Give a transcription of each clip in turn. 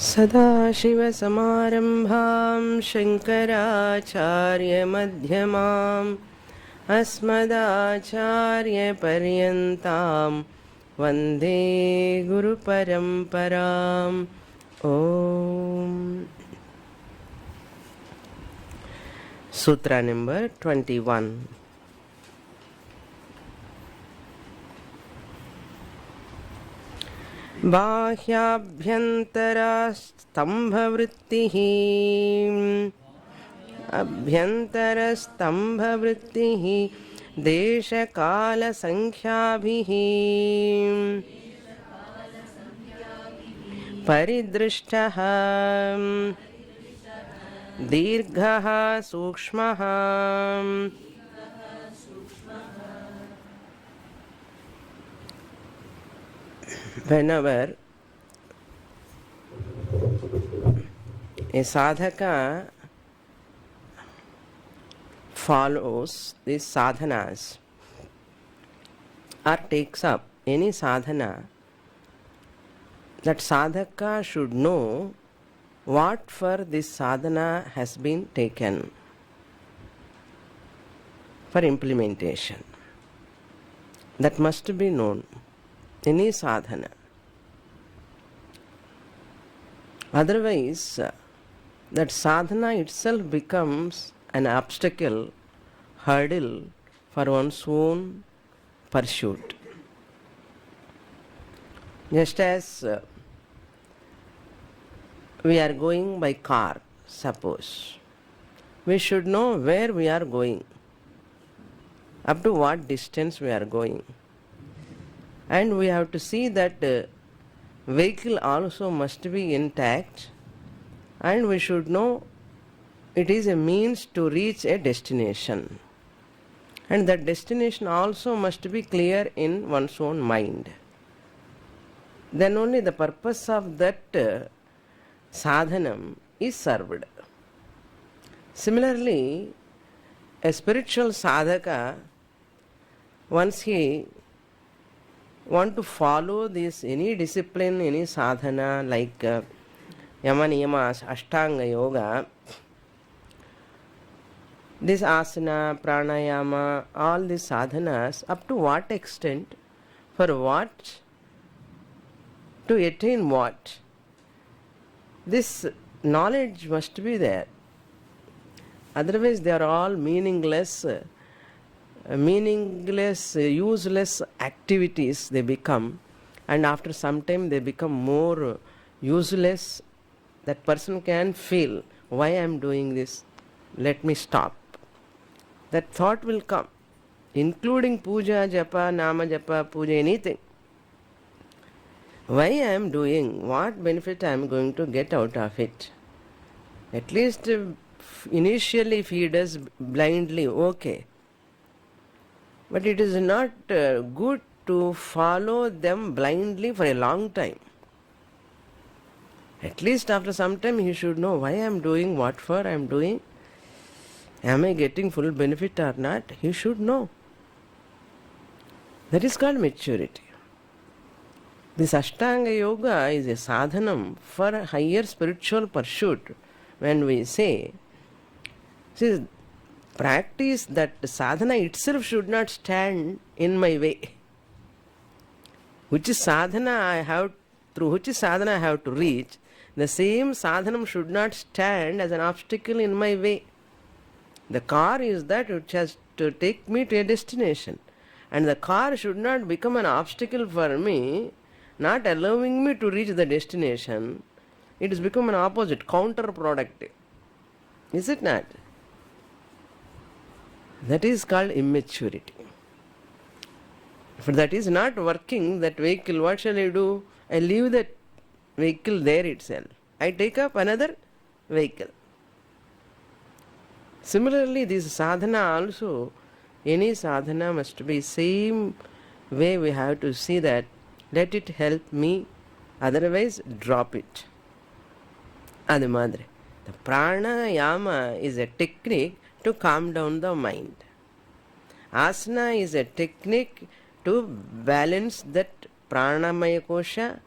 सदाशिवसमारम्भां शङ्कराचार्यमध्यमाम् अस्मदाचार्यपर्यन्तां वन्दे गुरुपरम्पराम् ॐ सूत्र नंबर 21 बाह्याभ्यन्तरस्तंभवृत्तिः अभ्यन्तरस्तंभवृत्तिः देशकालसंख्याभिः परिदृष्टः दीर्घः सूक्ष्मः whenever a sadhaka follows these sadhanas or takes up any sadhana, that sadhaka should know what for this sadhana has been taken for implementation. That must be known. Any sadhana. Otherwise, that sadhana itself becomes an obstacle, hurdle for one's own pursuit. Just as we are going by car, suppose, we should know where we are going, up to what distance we are going. And we have to see that vehicle also must be intact, and we should know it is a means to reach a destination, and that destination also must be clear in one's own mind. Then only the purpose of that sadhanam is served. Similarly, a spiritual sadhaka, once he want to follow this any discipline, any sadhana like yama niyama ashtanga yoga, this asana, pranayama, all these sadhanas, up to what extent, for what, to attain what, this knowledge must be there. Otherwise they are all meaningless, useless activities they become, and after some time they become more useless. That person can feel, why I am doing this, let me stop. That thought will come, including puja, japa, nama japa, puja, anything. Why I am doing, what benefit I am going to get out of it. At least initially if he does blindly, okay. But it is not good to follow them blindly for a long time. At least after some time he should know why I am doing, what for I am doing, am I getting full benefit or not. He should know. That is called maturity. This Ashtanga Yoga is a sadhanam for higher spiritual pursuit. When we say, see, practice, that sadhana itself should not stand in my way. Which sadhana I have, through which sadhana I have to reach, the same sadhanam should not stand as an obstacle in my way. The car is that which has to take me to a destination, and the car should not become an obstacle for me, not allowing me to reach the destination. It has become an opposite, counterproductive. Is it not? That is called immaturity. If that is not working, that vehicle, what shall I do? I leave that vehicle there itself. I take up another vehicle. Similarly, this sadhana also, any sadhana must be same way. We have to see that, let it help me, otherwise drop it. Adu madre. The pranayama is a technique to calm down the mind. Asana is a technique to balance that pranamaya kosha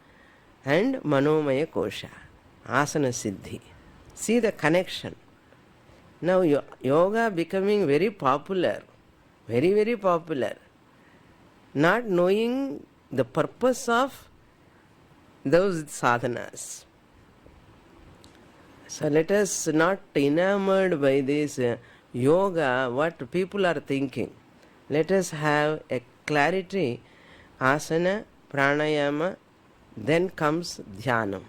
and manomaya kosha. asana siddhi. See the connection. Now yoga becoming very popular, very, very popular, not knowing the purpose of those sadhanas. So let us not enamored by this yoga, what people are thinking. Let us have a clarity, asana, pranayama, then comes dhyanam.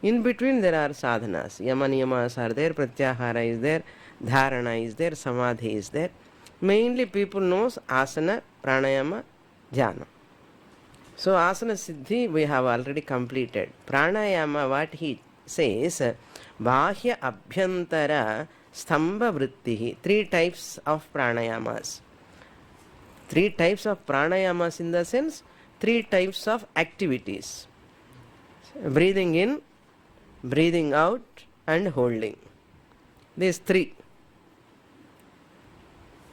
In between there are sadhanas. Yama niyamas are there, pratyahara is there, dharana is there, samadhi is there. Mainly people knows asana, pranayama, dhyana. So asana siddhi we have already completed. Pranayama, what he says, bahya abhyantara stambha vrittihi. 3 types of pranayamas. 3 types of pranayamas in the sense 3 types of activities. Breathing in, breathing out, and holding. These 3.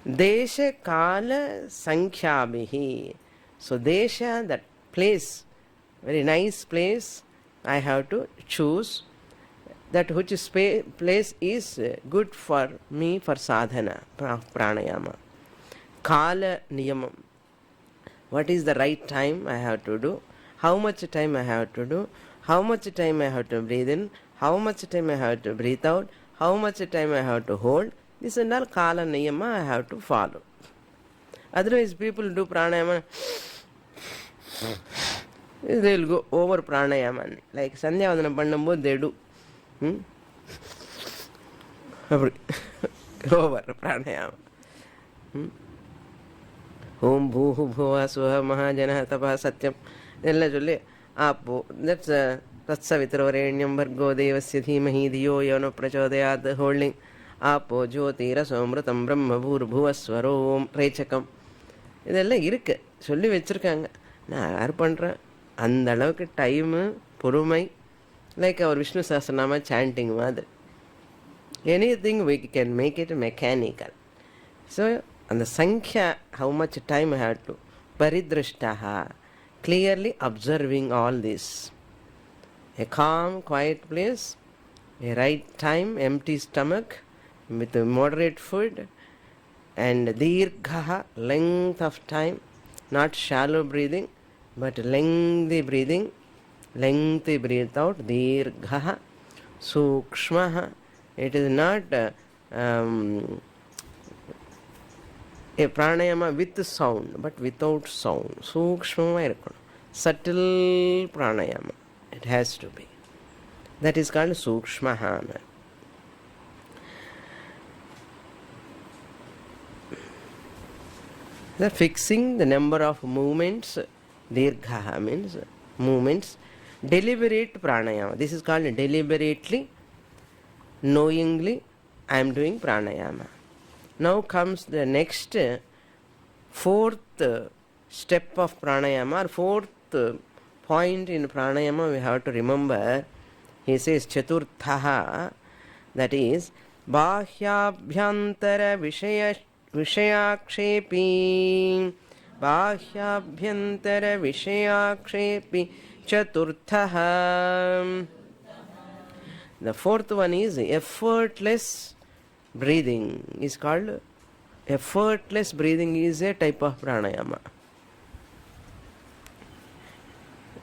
Desha kala sankhyabihi. So desha, that place, very nice place, I have to choose that which place is good for me for sadhana, pranayama. Kala niyamam. What is the right time I have to do? How much time I have to do? How much time I have to breathe in? How much time I have to breathe out? How much time I have to hold? This is all kala niyama I have to follow. Otherwise people do pranayama, they will go over pranayama. Like sandhyavadana பண்ணும்போது they do over pranayama. Om bhuhu bhuva suha mahajana tapah satyam. Ella solli apo, that's tatsavitravrenyam bhargo devasya dhimahi dhiyo yano prachodayat, holding apo jyotira somratam brahma bhurbhuvasvarom rechakam. இதெல்லாம் இருக்கு, சொல்லி வச்சிருக்காங்க. நான் யார் பண்ணுறேன் அந்த அளவுக்கு டைமு பொறுமை, லைக் அவர் விஷ்ணு சஹஸ்ரநாம சாண்டிங் மாதிரி. Anything we can make it mechanical. So and the sankhya, how much time I have to, paridrashtaha, clearly observing all this. A calm, quiet place, a right time, empty stomach, with a moderate food, and dirghaha, length of time, not shallow breathing, but lengthy breathing, lengthy breathe out, dirghaha, sukshmaha. It is not a pranayama with sound, but without sound. Sukshmama irukkanum. Subtle pranayama. It has to be. That is called sukshmaha. The fixing the number of movements, dirghaha means movements, deliberate pranayama. This is called deliberately, knowingly I am doing pranayama. Now comes the next 4th step of pranayama, or 4th point in pranayama we have to remember. He says chaturthaha, that is bahyabhyantara vishayakshepi, bahyabhyantara vishayakshepi chaturthaha. The 4th one is effortless breathing. Is called effortless breathing, is a type of pranayama.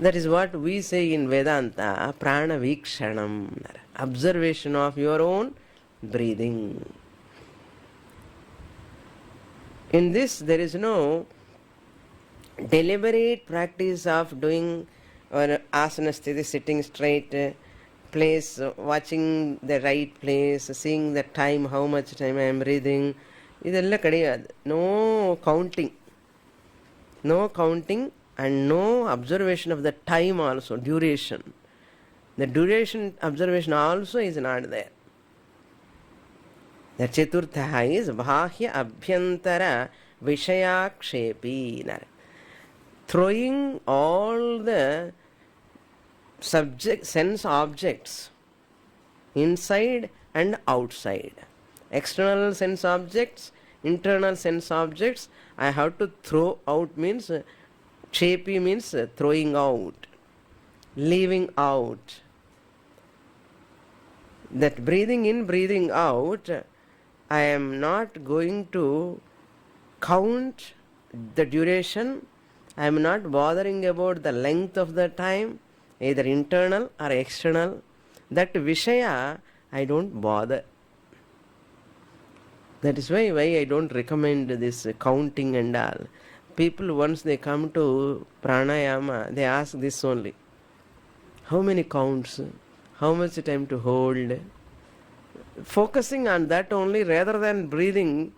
That is what we say in Vedanta, prana vikshanam, observation of your own breathing. In this there is no deliberate practice of doing or asana sthiti, sitting straight, place, watching the right place, seeing the time, how much time I am breathing. இதெல்லாம் கிடையாது. No counting. No counting and no observation of the time also, duration. The duration observation also is not there. The chaturtha is bahya abhyantara vishayakshepi. Throwing all the sense objects inside and outside. External sense objects, internal sense objects, I have to throw out, means chepi means throwing out, leaving out. That breathing in, breathing out, I am not going to count the duration. I am not bothering about the length of the time, either internal or external. That Vishaya, I don't bother. That is why I don't recommend this counting and all. People, once they come to pranayama, they ask this only. How many counts? How much time to hold? Focusing on that only rather than breathing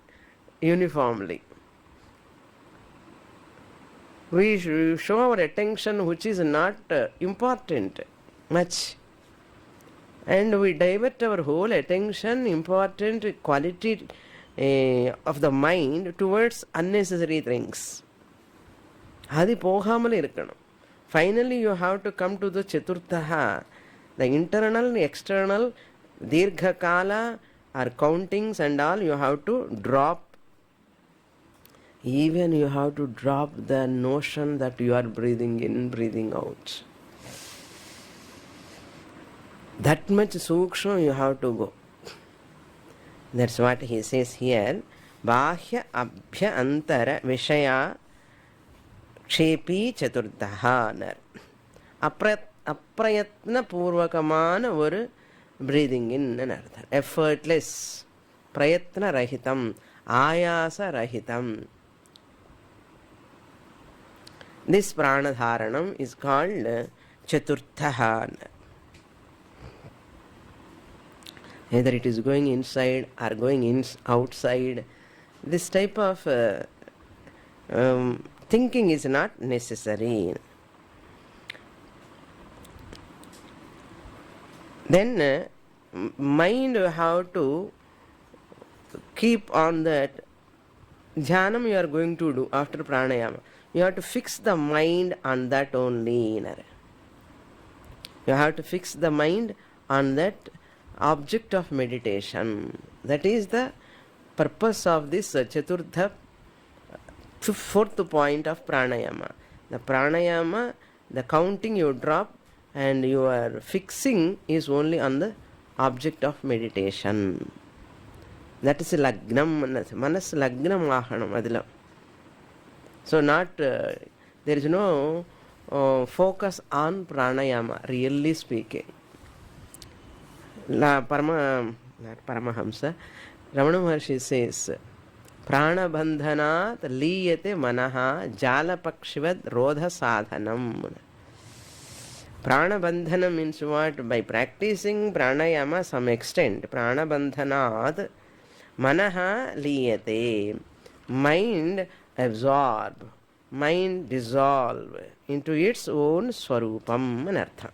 uniformly. We show our attention which is not important much. And we divert our whole attention, important quality of the mind towards unnecessary things. அது போகாமல் இருக்கணும். Finally, you have to come to the Chaturthaha, the internal, external, Dirghakala or countings and all, you have to drop. Even you have to drop the notion that you are breathing in, breathing out. That much sukshma you have to go. That's what he says here. Bahya abhya antara vishaya kshepi chaturthaha. Aprayatna purvakamana oru breathing in anartha. Effortless, prayatna rahitam, ayasa rahitam. This pranadharanam is called chaturthaha. Either it is going inside or going outside. This type of thinking is not necessary. Then mind you have to keep on that. Jhanam you are going to do after pranayama. You have to fix the mind on that only. You have to fix the mind on that object of meditation. That is the purpose of this Chaturtha, fourth point of pranayama. The pranayama, the counting you drop and your fixing is only on the object of meditation. That is lagnam, manas lagnam ahanam adila. So not, there is no focus on pranayama, really speaking. Not Paramahamsa, Ramana Maharshi says, Prana bandhanat liyate manaha jala pakshivad rodha sadhanam. Prana bandhana means what? By practicing pranayama some extent, prana bandhanat manaha liyate. Mind absorb, mind dissolve into its own swarupam anartha.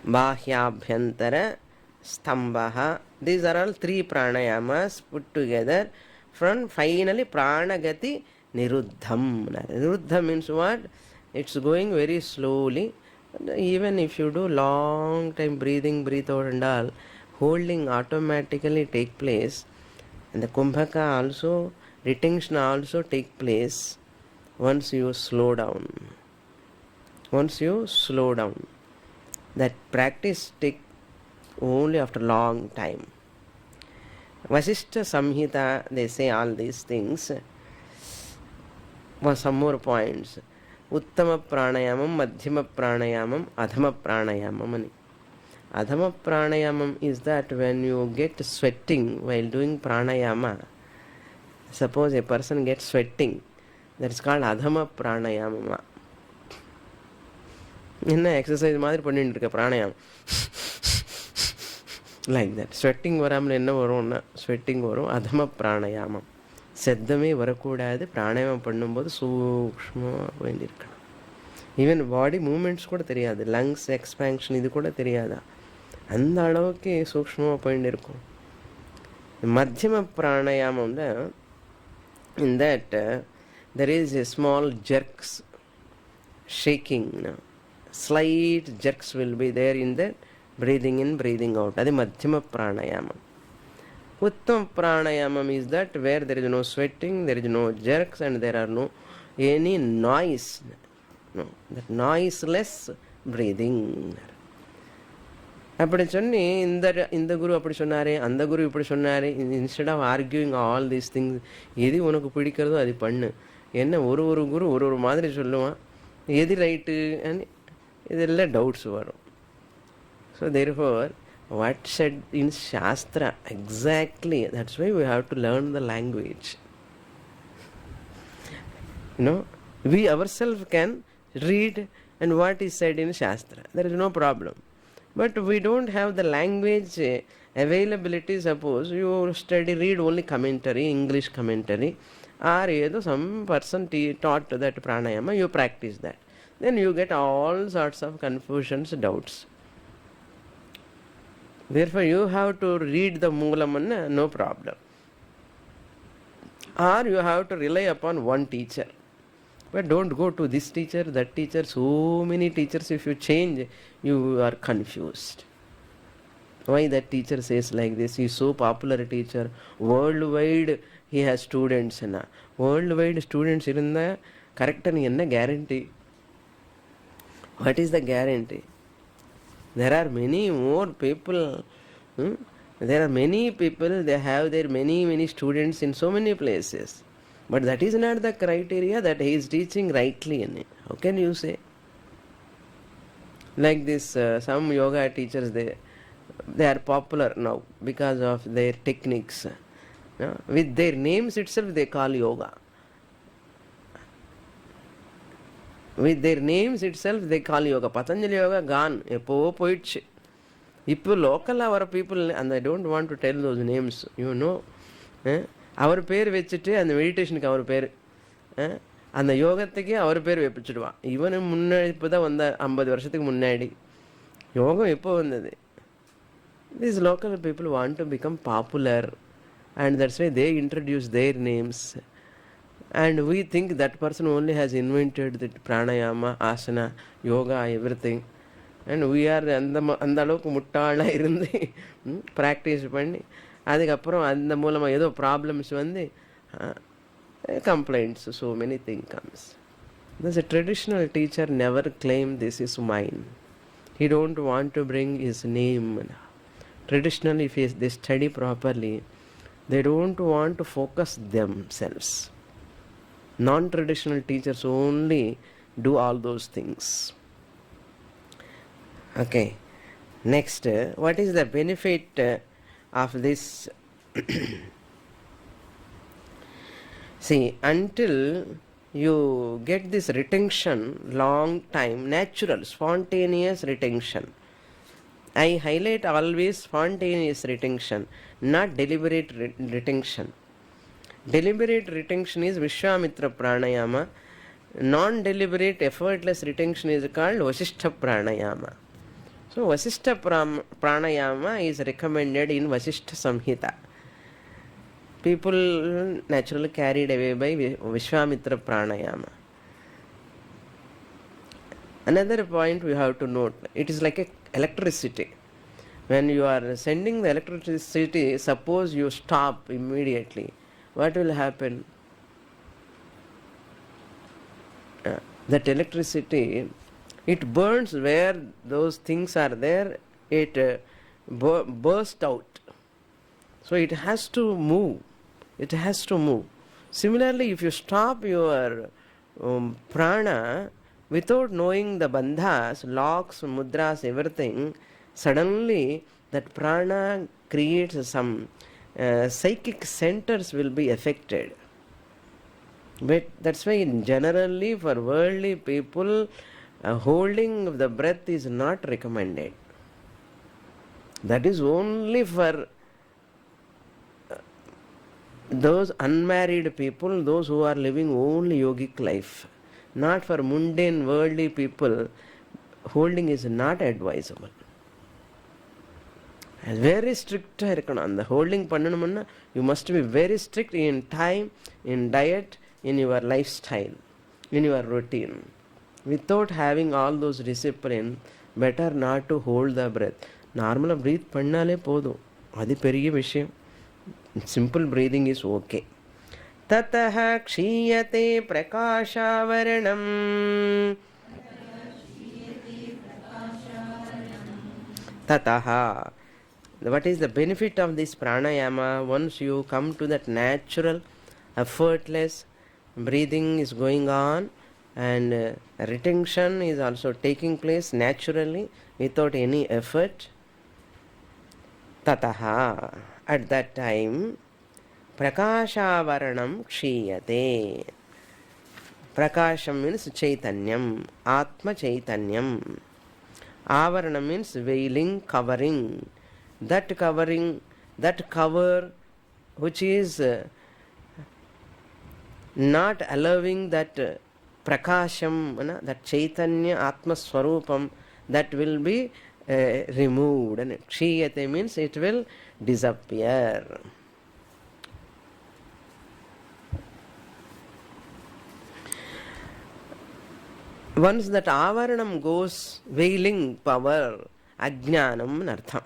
Bahyabhyantara stambha. These are all three pranayamas put together. From finally pranagati niruddham. Niruddha means what? It's going very slowly. Even if you do long time breathing, breathe out and all, holding automatically take place. And the kumbhaka also, retention also take place once you slow down. Once you slow down. That practice take only after long time. Vasishtha Samhita, they say all these things. Some more points. Uttama pranayamam, madhyama pranayamam, adhama pranayamam. Adhama pranayamam is that when you get sweating while doing pranayama, suppose a person gets sweating, that is called adhama pranayama. என்ன exercise மாதிரி பண்ணிட்டு இருக்க பிராணாயாமம் like that. Sweating வராமல் என்ன வரும்னா sweating வரும். அதம பிராணாயாமம், சத்தமே வரக்கூடாது. பிராணாயாமம் பண்ணும்போது சூக்ஷ்மமாக வேண்டியிருக்கணும். ஈவன் பாடி மூமெண்ட்ஸ் கூட தெரியாது, லங்ஸ் எக்ஸ்பேன்ஷன் இது கூட தெரியாதா, அந்த அளவுக்கு சூக்ஷ்மமாக போயிட்டு இருக்கும். மத்தியம பிராணாயாமம்ல in that there is a small jerks, shaking, slight jerks will be there in that breathing in, breathing out. That is madhyama pranayama. Uttama pranayama is that where there is no sweating, there is no jerks, and there are no any noise. No, that noiseless breathing. அப்படி சொன்னி இந்த இந்த குரு அப்படி சொன்னார், அந்த குரு இப்படி சொன்னார், instead of arguing all these things, எது உனக்கு பிடிக்கிறதோ அது பண்ணு. என்ன ஒரு ஒரு குரு ஒரு ஒரு மாதிரி சொல்லுவான், எது ரைட்டு இதெல்லாம் டவுட்ஸ் வரும். So therefore what said in shastra exactly, that's why we have to learn the language. We ourselves can read and what is said in Shastra. There is no problem. But we don't have the language availability. Suppose you read only commentary, English commentary, or some person taught that pranayama, you practice that. Then you get all sorts of confusions, doubts. Therefore, you have to read the Moolamana, no problem. Or you have to rely upon one teacher. But don't go to this teacher, that teacher, so many teachers. If you change, you are confused. Why that teacher says like this? He is so popular a teacher. Worldwide he has students. Worldwide students irundha correct ani enna guarantee? What is the guarantee? There are many more people. There are many people, they have their many students in so many places. But that is not the criteria that he is teaching rightly in it. How can you say? Like this, some yoga teachers, they are popular now because of their techniques. With their names itself they call yoga. With their names itself they call yoga. Patanjali yoga gone. Eppo poichu. If local our people, and I don't want to tell those names, அவர் பேர் வச்சுட்டு அந்த மெடிடேஷனுக்கு அவர் பேர், அந்த யோகத்துக்கே அவர் பேர் வைப்பிச்சுடுவான். இவனு முன்னாடி இப்போ தான் வந்த 50 வருஷத்துக்கு முன்னாடி யோகம் எப்போ வந்தது? These local people want to become popular, and that's why they introduce their names, and we think that person only has invented that pranayama, asana, yoga, everything, and we are அந்த அளவுக்கு முட்டாளாக இருந்து ப்ராக்டிஸ் பண்ணி அதுக்கப்புறம் அந்த மூலமாக ஏதோ problems வந்து complaints, so many things comes. Thus a traditional teacher never claim this is mine. He don't want to bring his name. Traditionally, if they study properly, they don't want to focus themselves. Non-traditional teachers only do all those things. Okay, next, what is the benefit of this? See, until you get this retention, long time, natural, spontaneous retention. I highlight always spontaneous retention, not deliberate retention. Deliberate retention is Vishwamitra pranayama. Non-deliberate, effortless retention is called Vasishtha pranayama. So Vasishtha pranayama is recommended in Vasishtha Samhita. People naturally carried away by Vishwamitra pranayama. Another point we have to note, it is like electricity. When you are sending the electricity, suppose you stop immediately, what will happen? That electricity, it burns where those things are there, it bursts out. So it has to move. It has to move. Similarly, if you stop your prana without knowing the bandhas, locks, mudras, everything, suddenly that prana creates some psychic centers will be affected. But that's why generally for worldly people, holding the breath is not recommended. That is only for those unmarried people, those who are living only yogic life. Not for mundane worldly people, holding is not advisable. Very strict இருக்கணும். அந்த holding பண்ணணும்னா you must be very strict in time, in diet, in your lifestyle, in your routine. Without having all those discipline, better not to hold the breath. நார்மலாக breath பண்ணாலே போதும், அது பெரிய விஷயம். Simple breathing is okay. ततः क्षीयते प्रकाशावरणम् Tataha. What is the benefit of this pranayama? Once you come to that natural, effortless breathing is going on, and retention is also taking place naturally without any effort. Tataha. At that time, prakashavaranam kshiyate. Prakasham means chaitanyam, atma chaitanyam. Avarana means veiling, covering. That covering, that cover which is not allowing that prakasham, that chaitanya atma swarupam, that will be removed. And kshiyate means it will disappear. Once that avaranam goes, veiling power, ajnanam nartham.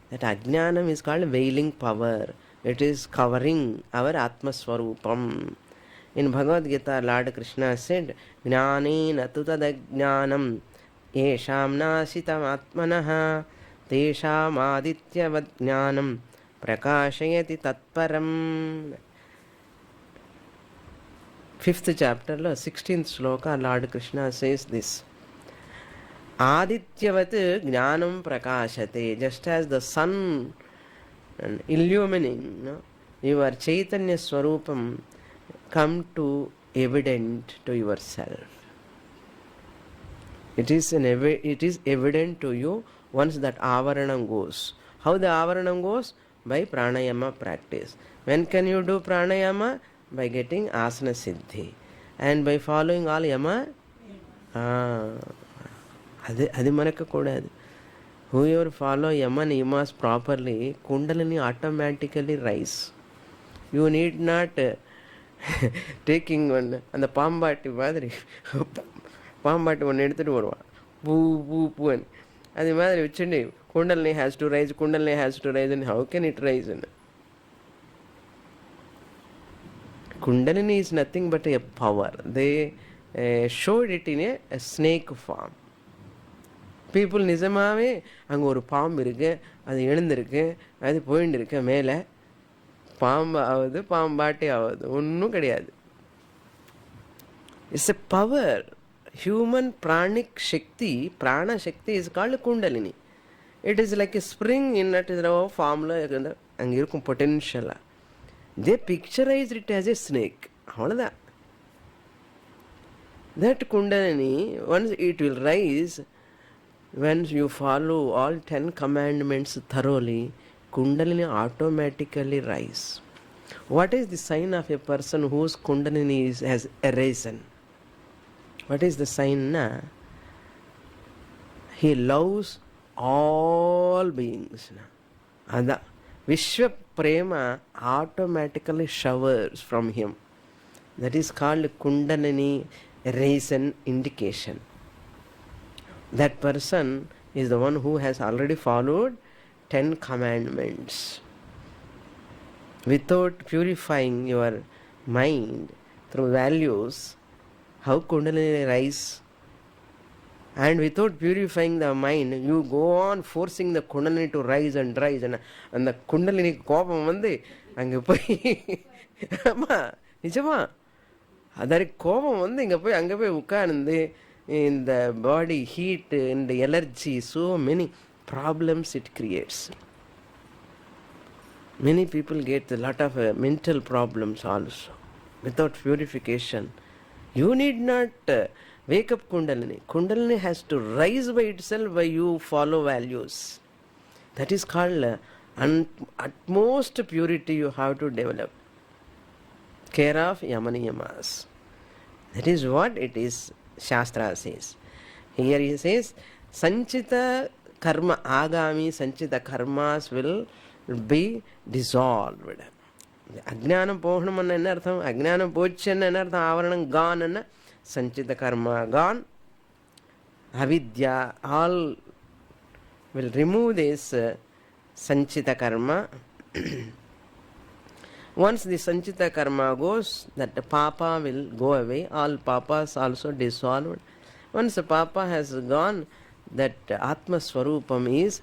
That ajnanam is called veiling power. It is covering our atma swarupam. In Bhagavad Gita, Lord Krishna said, Jnanena tu tadajnanam yesham nasitam atmanaha tesham adityavat jnanam prakashayati tatparam. 5th chapter, 16th sloka, Lord Krishna says this. Adityavat jnanam prakashate. Just as the sun illumining your Chaitanya Swarupam come to evident to yourself. It is evident to you once that avaranam goes. How the avaranam goes? By pranayama practice. When can you do pranayama? By getting asana siddhi. And by following all yama, అది మనకు కూడదు. Whoever follow yama niyamas properly, kundalini automatically rise. You need not taking one, அந்த பாம்பாட்டி மாதிரி பாம்பாட்டி ஒன்று எடுத்துகிட்டு வருவான், பூ பூ பூன்னு அது மாதிரி வச்சுட்டு kundalini has to rise, kundalini has to rise, and how can it rise? Kundalini is nothing but a power. They showed it in a snake form. People நிஜமாவே அங்கே ஒரு பாம்பு இருக்கு, அது எழுந்திருக்கு, அது போயின்னு இருக்கு மேலே, பாம்பு ஆகுது, பாம்பாட்டி ஆகுது, ஒன்றும் கிடையாது. It's a power. Human pranic Shakti, prana Shakti is called Kundalini. It is like a spring in that formula, அங்கே இருக்கும் பொட்டென்ஷியலாக. They picturized it as a snake. அவ்வளோதான். That Kundalini, once it will rise, when you follow all 10 commandments thoroughly, Kundalini automatically rise. What is the sign of a person whose Kundalini has arisen? What is the sign? He loves all beings. Ada Vishwa Prema automatically showers from him. That is called Kundalini arisen indication. That person is the one who has already followed 10 commandments. Without purifying your mind through values, how Kundalini rise? And without purifying the mind, you go on forcing the Kundalini to rise and rise, and the Kundalini கோபம் வந்து அங்கே போய் ஆமா நிஜமா அதற்கு கோபம் வந்து இங்கே போய் அங்கே போய் உட்கார்ந்து in the body heat and allergy, so many problems it creates. Many people get a lot of mental problems also without purification. You need not wake up Kundalini. Kundalini has to rise by itself by you follow values. That is called utmost purity you have to develop. Care of Yamaniyamas. That is what it is. Shastra says. Here he says, Sanchita karma agami, Sanchita karmas will be dissolved. Ajnanam pohanam enna artham, Ajnanam pochan enna artham, avaranam gone enna, Sanchita karma gone, Avidya, all will remove this Sanchita karma. Once the Sanchita karma goes, that the papa will go away, all papas also dissolved. Once the papa has gone, that Atma Swarupam is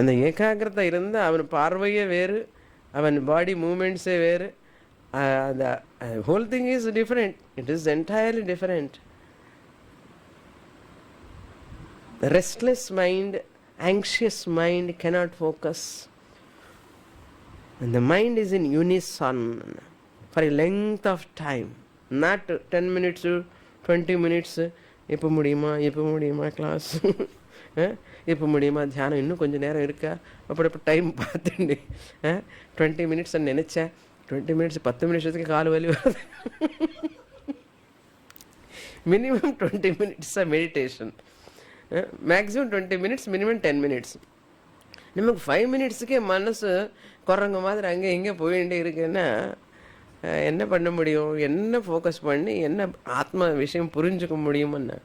அந்த ஏகாகிரதை இருந்தால் அவன் பார்வையே வேறு, அவன் பாடி மூமெண்ட்ஸே வேறு. The whole thing is different. It is entirely different. Restless mind, anxious mind cannot focus. And the mind is in unison for a length of time, not 10 minutes to 20 minutes. எப்போ முடியுமா class, எப்போ முடியுமா தியானம், இன்னும் கொஞ்சம் நேரம் இருக்கா, அப்படி டைம் பார்த்துட்டு 20 மினிட்ஸ் நினச்சேன், 20 மினிட்ஸ் 10 நிமிஷத்துக்கு கால் வலி வருது. Minimum 20 minutes meditation, maximum 20 minutes, minimum 10 minutes. நமக்கு 5 மினிட்ஸுக்கே மனசு குரங்க மாதிரி அங்கே இங்கே போயிட்டே இருக்குன்னா என்ன பண்ண முடியும்? என்ன ஃபோக்கஸ் பண்ணி என்ன ஆத்மா விஷயம் புரிஞ்சுக்க முடியுமன்னு.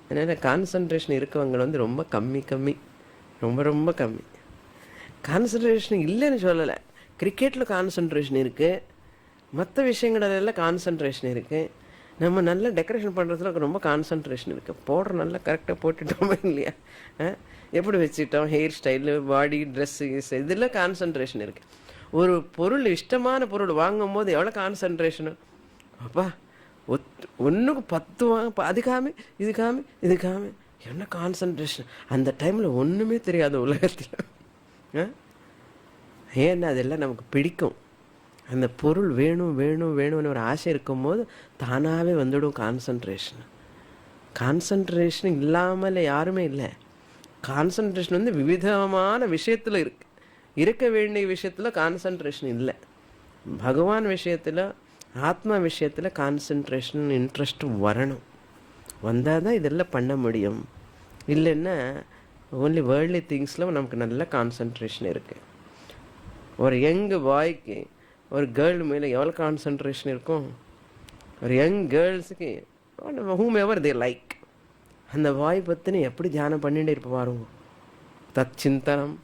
அதனால் கான்சன்ட்ரேஷன் இருக்கவங்க ரொம்ப கம்மி, ரொம்ப கம்மி. கான்சன்ட்ரேஷன் இல்லைன்னு சொல்லலை, கிரிக்கெட்டில் கான்சன்ட்ரேஷன் இருக்குது, மற்ற விஷயங்களெல்லாம் கான்சன்ட்ரேஷன் இருக்குது. நம்ம நல்லா டெக்கரேஷன் பண்ணுறதுல ரொம்ப கான்சன்ட்ரேஷன் இருக்குது. போடுற நல்லா கரெக்டாக போட்டுட்டோமா இல்லையா, எப்படி வச்சுட்டோம், ஹெயர் ஸ்டைலு, பாடி, ட்ரெஸ்ஸு, இதில் கான்சன்ட்ரேஷன் இருக்குது. ஒரு பொருள், இஷ்டமான பொருள் வாங்கும் போது எவ்வளோ கான்சன்ட்ரேஷனு, அப்பா ஒன்றுக்கு 10 வாங்க, அது காமி இது காமி, என்ன கான்சன்ட்ரேஷன். அந்த டைமில் ஒன்றுமே தெரியாது உலகத்தில். ஏன்னா அதெல்லாம் நமக்கு பிடிக்கும். அந்த பொருள் வேணும்னு ஒரு ஆசை இருக்கும்போது தானாகவே வந்துடும் கான்சன்ட்ரேஷன். கான்சன்ட்ரேஷன் இல்லாமல் யாருமே இல்லை. கான்சன்ட்ரேஷன் விவிதமான விஷயத்தில் இருக்க வேண்டிய விஷயத்தில் கான்சன்ட்ரேஷன் இல்லை. பகவான் விஷயத்தில், ஆத்மா விஷயத்தில் கான்சன்ட்ரேஷன், இன்ட்ரெஸ்ட் வரணும். வந்தால் தான் இதெல்லாம் பண்ண முடியும். இல்லைன்னா ஓன்லி வேர்ல்ட்லி திங்ஸில் நமக்கு நல்ல கான்சன்ட்ரேஷன் இருக்குது. ஒரு யங் பாய்க்கு ஒரு கேர்ள் மேலே எவ்வளோ கான்சன்ட்ரேஷன் இருக்கும். ஒரு young கேர்ள்ஸுக்கு whom ever they like, அந்த பாய் பற்றினு எப்படி தியானம் பண்ணிகிட்டே இருப்ப பாருங்க. தத் சிந்தனம்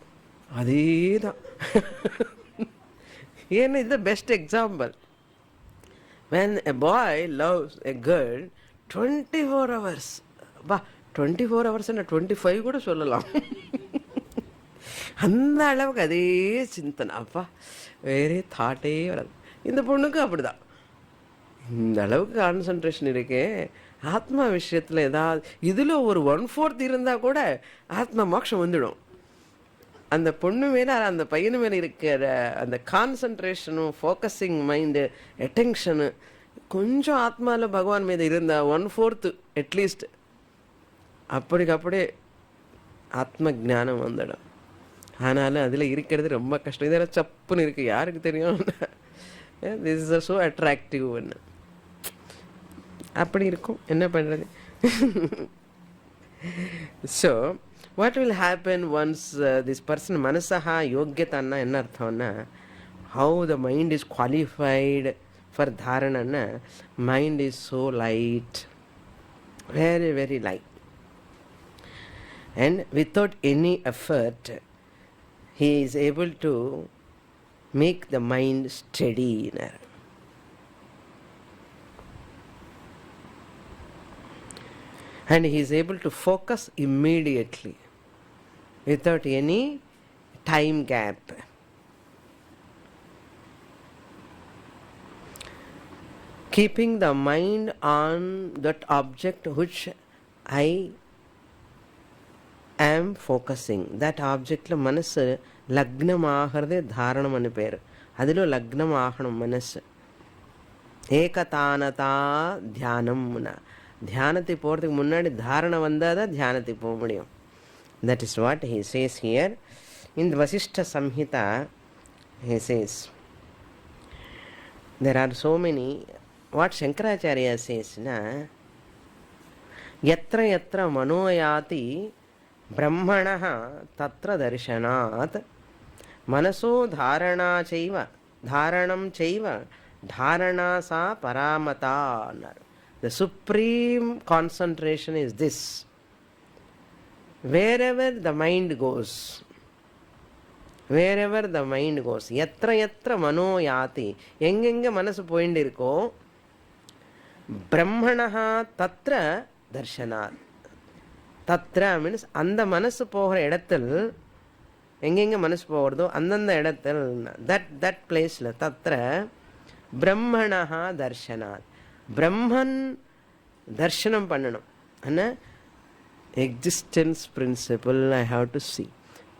அதே தான். ஏன்னா இது best example. when a boy loves a girl 24 hours, பா 24 hours என்ன 25 கூட சொல்லலாம், அந்த அளவுக்கு அதே சிந்தனை, அப்பா வேறே தாட்டே வராது. இந்த பொண்ணுக்கு அப்படிதான். இந்த அளவுக்கு கான்சன்ட்ரேஷன் இருக்கே ஆத்மா விஷயத்தில். ஏதாவது இதில் ஒரு 1/4 இருந்தால் கூட ஆத்மா மோட்சம் வந்துடும். அந்த பொண்ணு மேலே, அந்த பையனு மேலே இருக்கிற அந்த கான்சன்ட்ரேஷனும், ஃபோக்கஸிங் மைண்டு, அட்டென்ஷனு கொஞ்சம் ஆத்மாவில் பகவான் மீது இருந்தால் 1/4 அட்லீஸ்ட் அப்படியே ஆத்ம ஜானம் வந்துடும். ஆனாலும் அதில் இருக்கிறது ரொம்ப கஷ்டம். இதெல்லாம் சப்புன்னு இருக்குது, யாருக்கு தெரியும். திஸ் இஸ் ஸோ அட்ராக்டிவ் ஒன்று, அப்படி இருக்கும். என்ன பண்ணுறது? So what will happen once this person manasaha yogyatana enna arthana, how the mind is qualified for dharana na, mind is so light, very very light, and without any effort he is able to make the mind steady. And he is able to focus immediately without any time gap. Keeping the mind on that object which I am focusing, that object la manasu lagnam agarade dharanam anu peru. adilo lagnam aganam manasu. Ekatanata dhyanam na, தியானத்தை போகிறதுக்கு முன்னாடி தாரணை வந்தால் தான் தியானத்துக்கு போக முடியும். That is what he says here in Vasishta Samhita. He says there are so many. what Shankaracharya says na, yatra yatra manoyati brahmanaha tatra darshanat manaso dharana chaiva dharanam chaiva dharana sa paramata. The supreme concentration is this. Wherever the mind goes, yatra yatra mano yati, engenga manasu poindi irukko, brahmanaha tatra darshanat, Tatra means அந்த மனசு போகிற இடத்தில் எங்கெங்க மனசு போகிறதோ அந்தந்த இடத்தில் that placeல தத்ர பிரம்மணஹா தர்ஷனாத் பிரம்மன் தர்ஷனம் பண்ணணும். என்ன existence principle I have to see.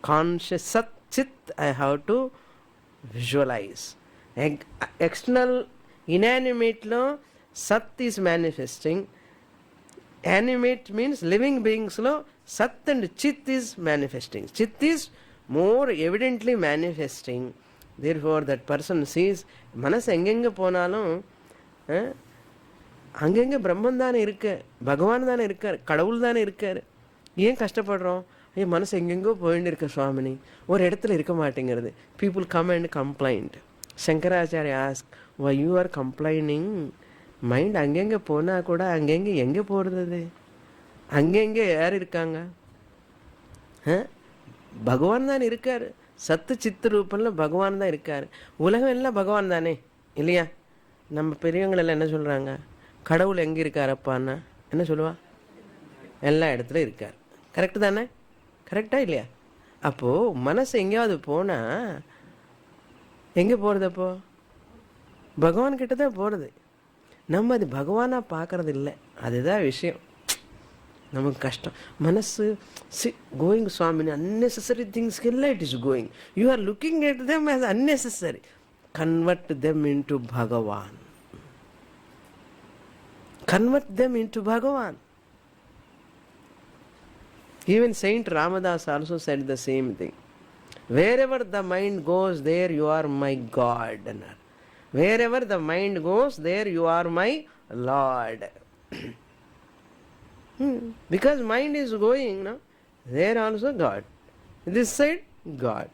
Conscious sat chit I have to visualize. External inanimate lo sat is manifesting. Animate means living beings lo sat and chit is manifesting. Chit is more evidently manifesting. Therefore that person sees manas engenga ponalum அங்கெங்க பிரம்மன் தானே இருக்கு, பகவான் தானே இருக்கார், கடவுள் தானே இருக்கார். ஏன் கஷ்டப்படுறோம்? ஐயோ மனசு எங்கெங்கோ போயின்னு இருக்க சுவாமினி, ஒரு இடத்துல இருக்க மாட்டேங்கிறது. People come and complaint. Shankaracharya ask why you are complaining? Mind அங்கெங்கே போனால் கூட அங்கெங்கே எங்கே போகிறது? அங்கெங்கே யார் இருக்காங்க? பகவான் தான் இருக்கார். சத்து சித்து ரூபத்தில் பகவான் தான் இருக்கார். உலகம் எல்லாம் பகவான் தானே இல்லையா? நம்ம பெரியவங்களெல்லாம் என்ன சொல்கிறாங்க? கடவுள் எங்கே இருக்காரப்பான்னா என்ன சொல்லுவா? எல்லா இடத்துலையும் இருக்கார். கரெக்டு தானே? கரெக்டா இல்லையா? அப்போது மனசு எங்கேயாவது போனால் எங்கே போகிறது? அப்போ பகவான் கிட்ட தான் போகிறது. நம்ம அது பகவானாக பார்க்கறது இல்லை. அதுதான் விஷயம். நமக்கு கஷ்டம். மனசு கோயிங் சுவாமினி unnecessary திங்ஸ்க்கு இல்லை it is going. You are looking at them as unnecessary. Convert them into Bhagavan. Convert them into Bhagavan. Even Saint Ramadas also said the same thing. Wherever the mind goes, there you are my God. Wherever the mind goes, there you are my Lord. Because mind is going, no? There also God. This side, God.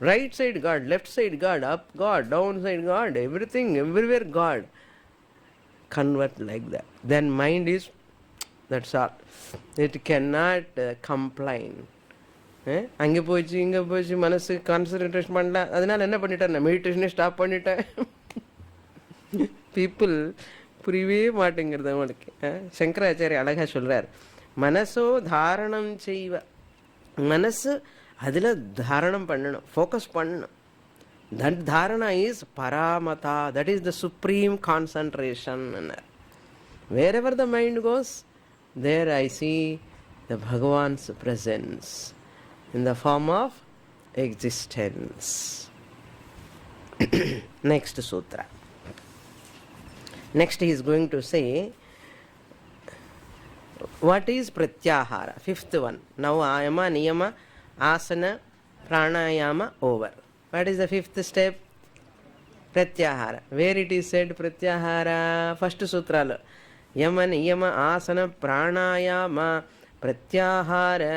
Right side, God. Left side, God. Up, God. Down side, God. Everything, everywhere, God. Convert like that. Then mind is, that's all. It cannot complain. அங்கே போயிடுச்சு இங்கே போயிடுச்சு மனசு concentration பண்ணல. அதனால் என்ன பண்ணிட்டேன்? நான் மெடிடேஷனே ஸ்டாப் பண்ணிட்டேன். பீப்புள் புரியவே மாட்டேங்கிறது அவனுக்கு. சங்கராச்சாரிய அழகாக சொல்கிறார், மனசோ தாரணம் செய்வ. மனசு அதில் தாரணம் பண்ணணும், ஃபோக்கஸ் பண்ணணும். தட் தாரணா இஸ் பராமதா. That is the supreme concentration. Wherever the mind goes, there I see the Bhagavan's presence in the form of existence. Next sutra. Next he is going to say what is pratyahara. Fifth one. Now ayama, niyama, asana, pranayama over. What is the fifth step? Pratyahara. Where it is said pratyahara? First sutra lo. Yama, niyama, asana, pranayama, pratyahara,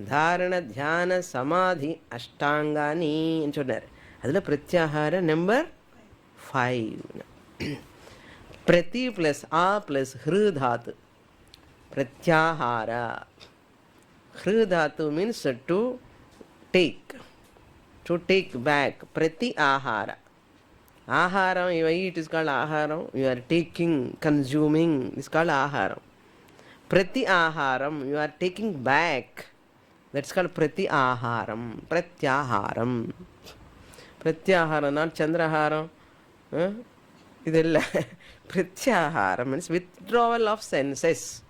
dharana, dhyana, samadhi, ashtangani ன்னு சொன்னார். அதில் பிரத்யாகார number 5. Prati plus ஆ plus ஹிருதாத்து. பிரத்யாகாரா. ஹிருதாத்து means to take back. Prati ahara. Aharam, you eat is called aharam. You are taking, consuming is called aharam. Prati aharam, you are taking back. That's called prati aharam. Pratyaharam. Pratyaharam, not chandraharam. Idella. Pratyaharam means withdrawal of senses.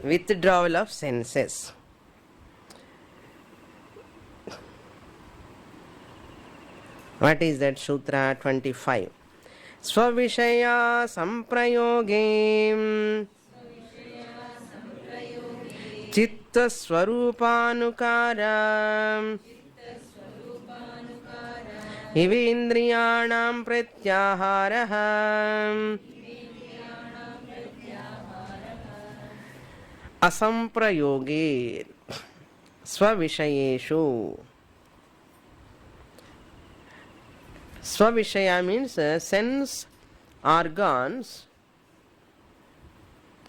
Withdrawal of senses. What is that? Sutra 25. Svavishaya samprayoge chitta swarupanukara ivindriyanam pratyaharaha asamprayoge svavishayeshu. Svavishaya means sense organs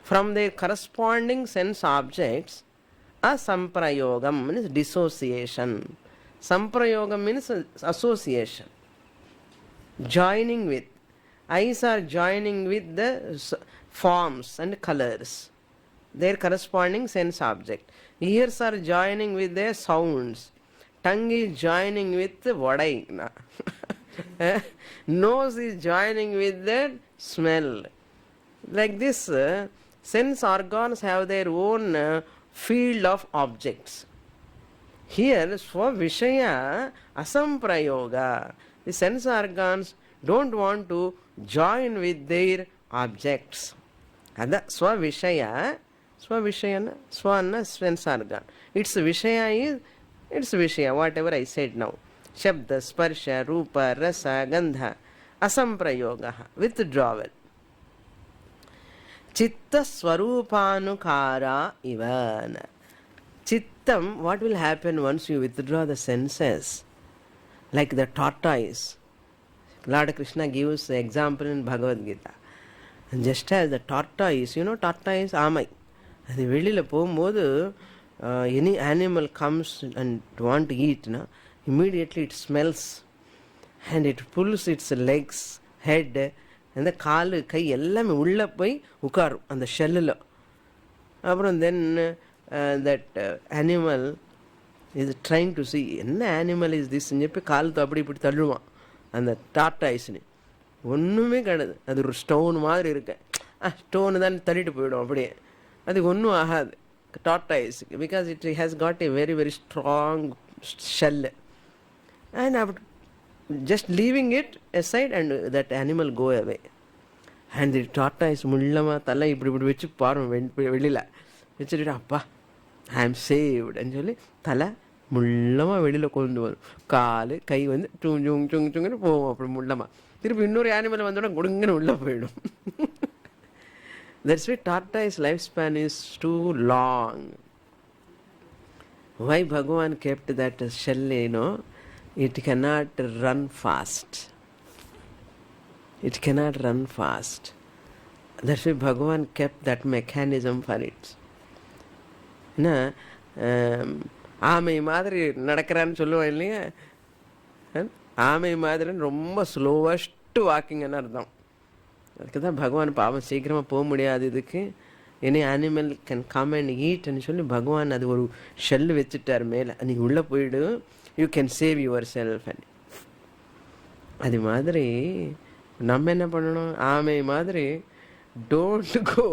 from their corresponding sense objects. Asamprayogam means dissociation. Samprayogam means association, joining with. Eyes are joining with the forms and colors, their corresponding sense object. Ears are joining with their sounds. Tongue is joining with vadai. Nose is joining with the smell. Like this, sense organs have their own field of objects. Here, Svavishaya Asamprayoga. The sense organs don't want to join with their objects. And the Svavishaya, Swana sense organ. Its Vishaya is, its Vishaya, whatever I said now. Shabda, Sparsha, Rupa, Rasa, Gandha, Asamprayoga, withdrawal. Chitta Swarupanukara Ivana. Chittam, what will happen once you withdraw the senses? Like the tortoise. Lord Krishna gives an example in Bhagavad Gita. And just as the tortoise, you know, tortoise, amai. அது வெளியில் போகும்போது any animal comes and want to eat, no? Immediately it smells and it pulls its legs, head, and the காலு கை எல்லாமே உள்ளே போய் உட்காரும் அந்த ஷெல்லில். அப்புறம் தென் that animal is trying to see என்ன animal is this ன்னு చెప్పి காலத்தை அப்படி இப்படி தள்ளுவான் அந்த டார்டாய்ஸ்னு. ஒன்றுமே கிடையாது, அது ஒரு ஸ்டோன் மாதிரி இருக்கு. ஸ்டோனு தான் தள்ளிட்டு போயிடும் அப்படியே, அதுக்கு ஒன்றும் ஆகாது டார்டாய்ஸுக்கு. Because it has got a very very strong shell. And just leaving it aside and that animal go away. And the tortoise முள்ளமாக தலை இப்படி இப்படி வச்சு பாருங்க வெளியில் வச்சுட்டு, அப்பா ஐ ஆம் சேவ்டுன்னு சொல்லி தலை முள்ளமாக வெளியில் கொண்டு வரும். காலு கை வந்து சுங்குன்னு போவோம் அப்படி முள்ளமாக. திருப்பி இன்னொரு ஆனிமல் வந்தோடனே கொடுங்கன்னு உள்ளே போயிடும். That's why tortoise lifespan is too long. Why Bhagavan kept that shell, you know? It cannot run fast. It cannot run fast. That's why Bhagavan kept that mechanism for it. ஆமை மாதிரி நடக்கிறான்னு சொல்லுவோம் இல்லையா, ஆமை மாதிரி ரொம்ப ஸ்லோவஸ்ட் வாக்கிங்னு அர்த்தம். அதுக்கு தான் பகவான் பாவம் சீக்கிரமாக போக முடியாது இதுக்கு, any animal can come and ஈட்னு சொல்லி பகவான் அது ஒரு ஷெல் வச்சுட்டார் மேலே, நீ உள்ளே போயிடு, you can save yourself. அது மாதிரி நம்ம என்ன பண்ணணும், ஆமை மாதிரி don't go.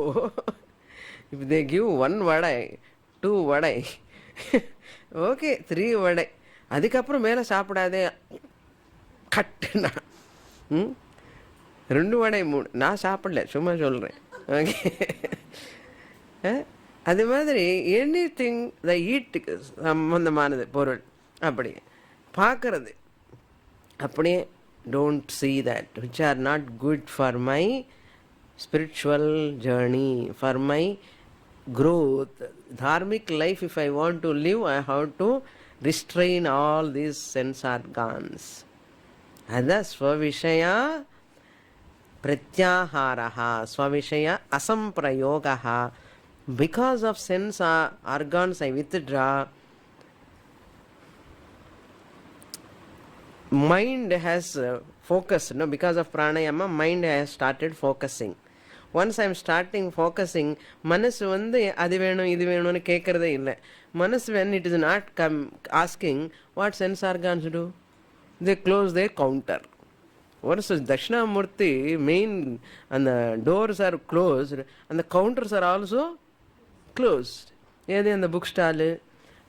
If they give 1 vada 2 vada okay 3 vada, அதுக்கப்புறம் மேலே சாப்பிடாதே கட்டுனா 2 வடை 3, நான் சாப்பிடல சும்மா சொல்கிறேன். ஓகே, அது மாதிரி எனி திங் த ஈட்டுக்கு சம்பந்தமானது பொருள் அப்படி பார்க்கறது, அப்படியே don't see that which are not good for my spiritual journey, for my growth, dharmic life. If I want to live, I have to restrain all these sense organs. Ada svavishaya pratyaharaha, svavishaya asamprayogaha. Because of sense organs I withdraw. Mind has focused, no? Because of pranayama, mind has started focusing. Once I am starting focusing, மனசு வந்து அது வேணும் இது வேணும்னு கேட்கறதே இல்லை. மனசு when it is not asking, what sense organs do? They close their counter. Once Dakshinamurti main and the doors are closed and the counters are also closed. ஏது அந்த புக் ஸ்டாலு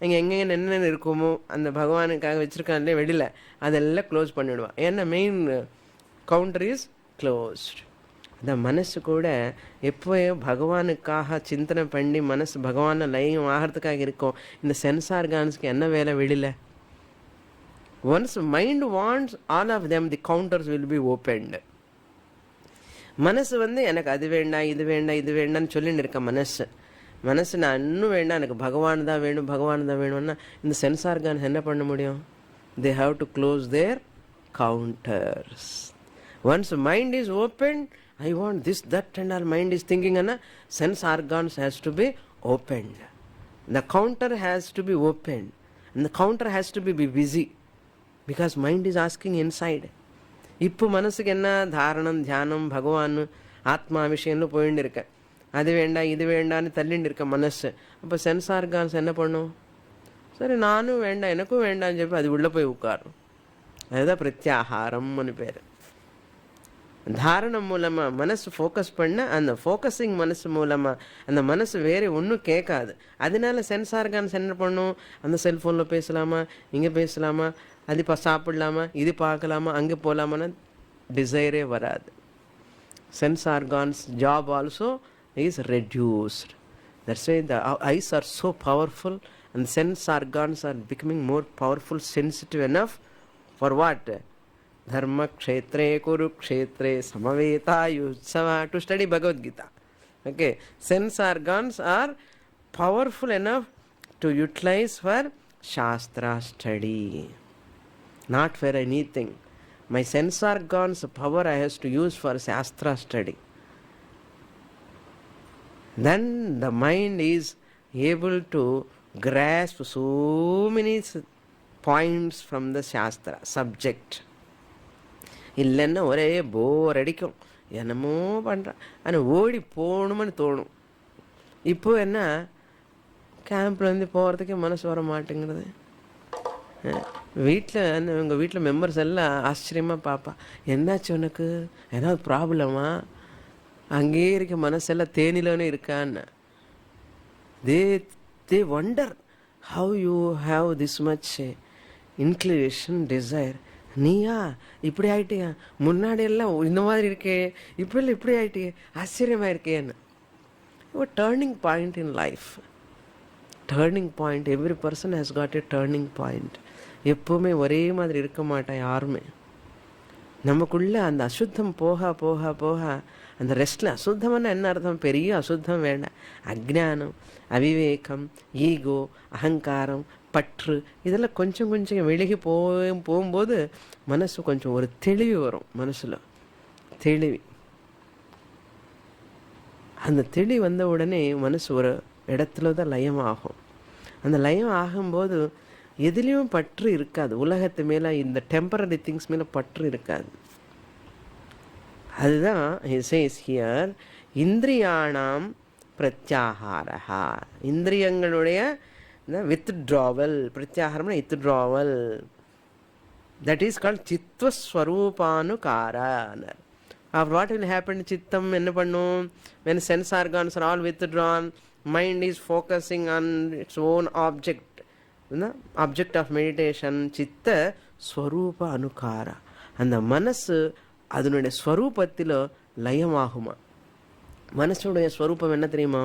அங்கே எங்கெங்கே என்னென்ன இருக்குமோ அந்த பகவானுக்காக வச்சுருக்காங்களே வெளியில் அதெல்லாம் க்ளோஸ் பண்ணிவிடுவான். ஏன்னா மெயின் கவுண்டர் இஸ் க்ளோஸ்ட். அந்த மனசு கூட எப்போயோ பகவானுக்காக சிந்தனை பண்ணி மனசு பகவானை லயம் ஆகிறதுக்காக இருக்கும். இந்த சென்ஸ் ஆர்கான்ஸ்க்கு என்ன வேலை வெளியில்? Once mind wants all of them, the counters will be opened. மனசு வந்து எனக்கு அது வேண்டாம் இது வேண்டாம் இது வேண்டாம்னு சொல்லின்னு இருக்க மனசு நான் இன்னும் வேண்டாம், எனக்கு பகவான் தான் வேணும்னா இந்த சென்ஸ் ஆர்கான்ஸ் என்ன பண்ண முடியும்? they have to close their counters. Once mind is open, I want this, that and all mind is thinking, and sense organs has to be opened. The counter has to be opened and the counter has to be busy because mind is asking inside. இப்போ மனசுக்கு என்ன தாரணம் தியானம் பகவான் ஆத்மா விஷயம்னு போயின்னு இருக்க, அது வேண்டாம் இது வேண்டான்னு தள்ளின்னு இருக்க மனசு. அப்போ சென்ஸ் ஆர்கான்ஸ் என்ன பண்ணும்? சரி நானும் வேண்டாம் எனக்கும் வேண்டாம்னு சொல்லி அது உள்ளே போய் உட்காரும். அதுதான் பிரத்யாகாரம்னு பேர். தாரணம் மூலமாக மனசு ஃபோக்கஸ் பண்ண, அந்த ஃபோக்கஸிங் மனசு மூலமாக அந்த மனசு வேறு ஒன்றும் கேட்காது. அதனால சென்ஸ் ஆர்கான்ஸ் என்ன பண்ணும்? அந்த செல்ஃபோனில் பேசலாமா, இங்கே பேசலாமா, அது இப்போ சாப்பிடலாமா, இது பார்க்கலாமா, அங்கே போகலாமான்னு டிசைரே வராது. Sense organs job also is reduced. That's why the eyes are so powerful and sense organs are becoming more powerful, sensitive enough for what? Dharma kshetre kurukshetre samaveta yutsava, to study Bhagavad Gita. Okay, sense organs are powerful enough to utilize for Shastra study, not for anything. My sense organs power I have to use for Shastra study. Then the mind is able to grasp so many points from the Shastra subject. இல்லைன்னா ஒரே போர் அடிக்கும், என்னமோ பண்ணுறான் ஆனால் ஓடி போகணும்னு தோணும். இப்போ என்ன, கேம்ப்லேருந்து போகிறதுக்கே மனசு வர மாட்டேங்கிறது. வீட்டில் உங்கள் வீட்டில் மெம்பர்ஸ் எல்லாம் ஆச்சரியமாக பார்ப்பா, என்னாச்சு உனக்கு, ஏதாவது ப்ராப்ளமா, அங்கேயே இருக்க மனசெல்லாம் தேனிலன்னு இருக்கான்னு. They wonder how you have this much inclination, desire. நீயா இப்படி ஆயிட்டியா, முன்னாடி எல்லாம் இந்த மாதிரி இருக்கே, இப்போ இல்லை இப்படி ஆயிட்டியே, ஆச்சரியமாக இருக்கேன்னு. ஒரு turning point in life. Turning point, every person has got a turning point. எப்போவுமே ஒரே மாதிரி இருக்க மாட்டேன் யாருமே. நமக்குள்ளே அந்த அசுத்தம் போக போக போக அந்த ரெஸ்ட்டில், அசுத்தம்னா என்ன அர்த்தம்? பெரிய அசுத்தம் வேண்டாம். அஜ்ஞானம், அவிவேகம், ஈகோ, அகங்காரம், பற்று, இதெல்லாம் கொஞ்சம் கொஞ்சம் விலகி போகும்போது மனசு கொஞ்சம் ஒரு தெளிவு வரும். மனசில் தெளிவு, அந்த தெளிவு வந்த உடனே மனசு ஒரு இடத்துல தான் லயம் ஆகும். அந்த லயம் ஆகும்போது எதுலேயும் பற்று இருக்காது. உலகத்து மேலே, இந்த டெம்பரரி திங்ஸ் மேலே பற்று இருக்காது. அதுதான் he says here, இந்திரியாணாம் pratyahara, இந்திரியங்களுடைய withdrawal. பிரத்யாகாரம்னா withdrawal. That is called சித்வஸ்வரூபானுகாரா. What will happen? சித்தம் என்ன பண்ணும்? When sense organs are all withdrawn, mind is focusing on its own object, object of meditation. சித்த ஸ்வரூப அனுகாரா, அந்த மனசு அதனுடைய ஸ்வரூபத்தில் லயமாகுமா. மனசுடைய ஸ்வரூபம் என்ன தெரியுமா?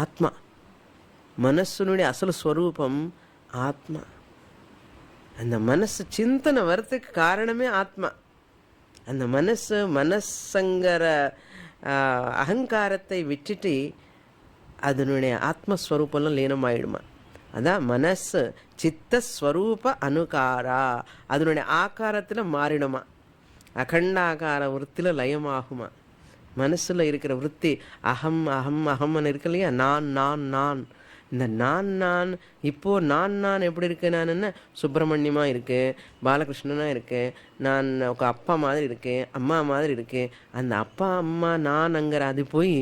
ஆத்மா. மனசுனுடைய அசல் ஸ்வரூபம் ஆத்மா. அந்த மனசு சிந்தனை வரத்துக்கு காரணமே ஆத்மா. அந்த மனசுங்கிற அகங்காரத்தை விட்டுட்டு அதனுடைய ஆத்மஸ்வரூபம்லாம் லீனமாயிடுமா. அதான் மனசு சித்தஸ்வரூப அனுகாரா, அதனுடைய ஆக்காரத்தில் மாறிடுமா. அகண்டாகார விற்த்தியில் லயமாகுமா. மனசில் இருக்கிற விற்பி அகம் அகம் அகம்னு இருக்கு இல்லையா, நான் நான் நான். இந்த நான் நான் இப்போது நான் எப்படி இருக்கு? நான் என்ன சுப்பிரமணியமாக இருக்கேன், பாலகிருஷ்ணனாக இருக்கேன், நான் ஒரு அப்பா மாதிரி இருக்கேன், அம்மா மாதிரி இருக்கேன். அந்த அப்பா அம்மா நான்ங்கிற அது போய்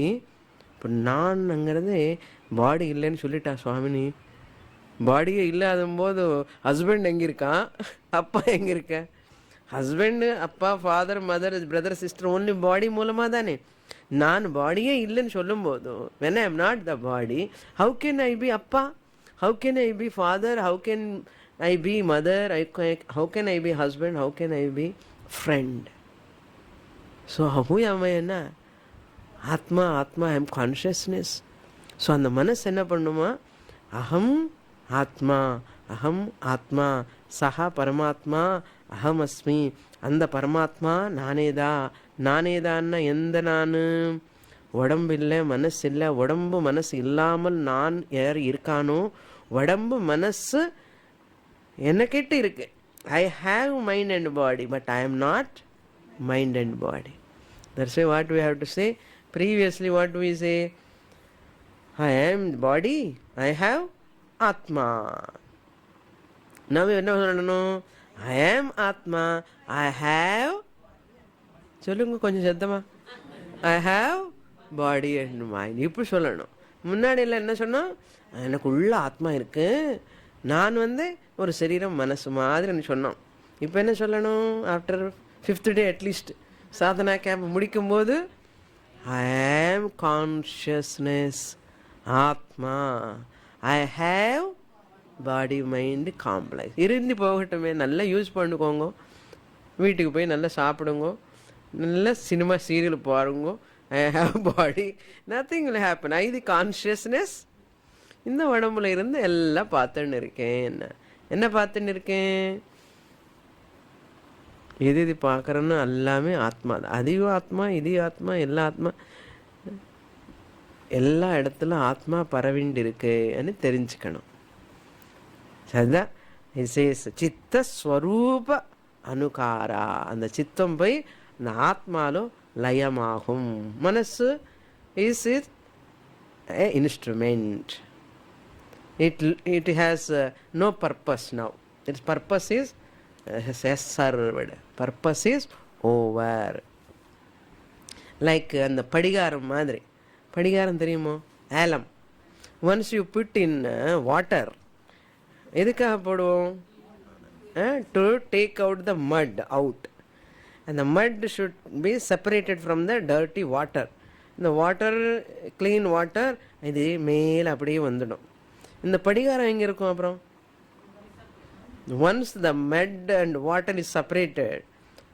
இப்போ நான்ங்கிறது பாடி இல்லைன்னு சொல்லிட்டா சுவாமினி. பாடியே இல்லாத போது ஹஸ்பண்ட் எங்கே இருக்கான், அப்பா எங்கே இருக்க? ஹஸ்பண்டு, அப்பா, father, mother, brother, sister only பாடி மூலமாக தானே. நான் பாடியே இல்லைன்னு சொல்லும் போதும், when I am not the body, how can I be அப்பா, how can I be father, how can I be mother, how can I be husband, how can I be friend? So who am I? என்ன ஆத்மா, ஆத்மா, I am consciousness. So அந்த மனசு என்ன பண்ணுமா? அகம் ஆத்மா, அகம் ஆத்மா, சஹா பரமாத்மா, அகம் அஸ்மி. அந்த பரமாத்மா நானேதா. நானேதான்னா எந்த நான்? உடம்பு இல்லை, மனசு இல்லை. உடம்பு மனசு இல்லாமல் நான் யார் இருக்கானோ, உடம்பு மனசு என்ன கேட்டு இருக்கு. I have mind and body, but I am not mind and body. That's why what we have to say. Previously what we say, I am body, I have Atma. Now என்ன சொல்லணும்? I am Atma, I have. சொல்லுங்க கொஞ்சம் சத்தமா. I have body and mind. இப்படி சொல்லணும். முன்னாடியில் என்ன சொன்னோம்? எனக்கு உள்ள ஆத்மா இருக்கு, நான் ஒரு சரீரம் மனசு மாதிரின்னு சொன்னோம். இப்போ என்ன சொல்லணும்? After 5th day at least Sadhana camp முடிக்கும்போது ஐ ஆம் கான்ஷியஸ்னஸ் ஆத்மா, I have body mind complex. இருந்து போகட்டுமே, நல்லா யூஸ் பண்ணிக்கோங்க. வீட்டுக்கு போய் நல்லா சாப்பிடுங்க, நல்ல சினிமா சீரியல் பாருங்க. I have body, nothing will happen. இது கான்ஷியஸ்னஸ். இந்த உடம்புல இருந்து எல்லாம் பார்த்துன்னு இருக்கேன். என்ன பார்த்துன்னு இருக்கேன்? இது பார்க்குறேன்னு எல்லாமே ஆத்மா தான். அதையும் ஆத்மா, இது ஆத்மா, எல்லா ஆத்மா, எல்லா இடத்துல ஆத்மா பரவிண்டு இருக்குன்னு தெரிஞ்சுக்கணும். அதுதான் சித்த ஸ்வரூப அனுகாரா. அந்த சித்தம் போய் அந்த ஆத்மாலோ லயமாகும். மனசு is it instrument. It has no purpose now. Its purpose is served. Purpose is over. Like அந்த படிகாரம் மாதிரி. படிகாரம் தெரியுமோ? ஆலம். Once you put in water, எதுக்காக போடுவோம்? To take out the mud out. And the mud should be separated from the dirty water. இந்த water, clean water, இது மேலே அப்படியே வந்துடும். இந்த படிகாரம் எங்கே இருக்கும்? அப்புறம் once the mud and water is separated,